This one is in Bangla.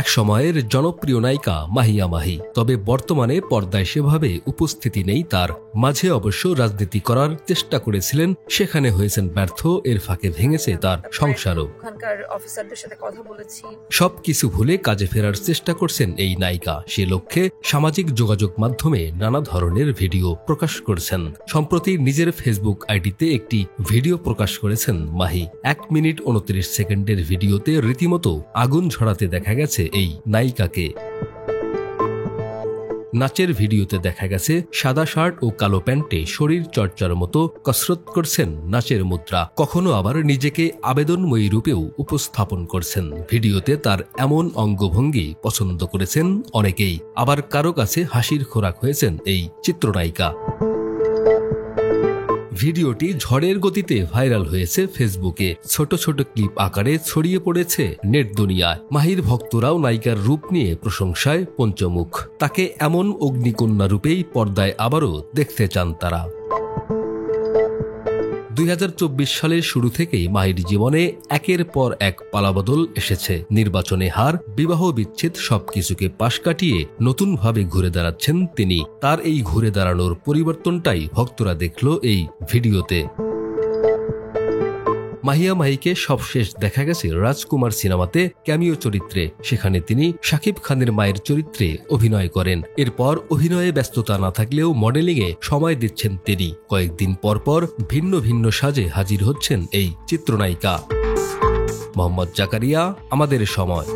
এক সময়ের জনপ্রিয় নায়িকা মাহিয়া মাহি, তবে বর্তমানে পর্দায় সেভাবে উপস্থিতি নেই তার। মাঝে অবশ্য রাজনীতি করার চেষ্টা করেছিলেন, সেখানে হয়েছেন ব্যর্থ। এর ফাঁকে ভেঙেছে তার সংসারও। সবকিছু ভুলে কাজে ফেরার চেষ্টা করছেন এই নায়িকা। সে লক্ষ্যে সামাজিক যোগাযোগ মাধ্যমে নানা ধরনের ভিডিও প্রকাশ করছেন। সম্প্রতি নিজের ফেসবুক আইডিতে একটি ভিডিও প্রকাশ করেছেন মাহি। 1 মিনিট 29 সেকেন্ডের ভিডিওতে রীতিমতো আগুন ঝরাতে দেখা গেছে এই নায়িকাকে। নাচের ভিডিওতে দেখা গেছে সাদা শার্ট ও কালো প্যান্টে শরীর চর্চার মতো কসরত করছেন নাচের মুদ্রা। কখনো আবার নিজেকে আবেদনময়ী রূপেও উপস্থাপন করছেন। ভিডিওতে তার এমন অঙ্গভঙ্গি পছন্দ করেছেন অনেকেই, আবার কারো কাছে হাসির খোরাক হয়েছেন এই চিত্রনায়িকা। ভিডিওটি ঝড়ের গতিতে ভাইরাল হয়েছে ফেসবুকে। ছোট ছোট ক্লিপ আকারে ছড়িয়ে পড়েছে নেট দুনিয়ায়। মাহির ভক্তরাও নায়িকার রূপ নিয়ে প্রশংসায় পঞ্চমুখ। তাকে এমন অগ্নিকন্যা রূপেই পর্দায় আবারও দেখতে চান তারা। 2024 সালের শুরু থেকেই মাহির জীবনে একের পর এক পালাবদল এসেছে। নির্বাচনে হার, বিবাহ বিচ্ছেদ সবকিছুকে পাশ কাটিয়ে নতুনভাবে ঘুরে দাঁড়াচ্ছেন তিনি। তার এই ঘুরে দাঁড়ানোর পরিবর্তনটাই ভক্তরা দেখল এই ভিডিওতে। মাহিয়া মাহিকে সবশেষ দেখা গেছে রাজকুমার সিনেমাতে ক্যামিও চরিত্রে। সেখানে তিনি শাকিব খানের মায়ের চরিত্রে অভিনয় করেন। এরপর অভিনয়ে ব্যস্ততা না থাকলেও মডেলিংয়ে সময় দিচ্ছেন তিনি। কয়েকদিন পর পর ভিন্ন ভিন্ন সাজে হাজির হচ্ছেন এই চিত্রনায়িকা। মোহাম্মদ জাকারিয়া, আমাদের সময়।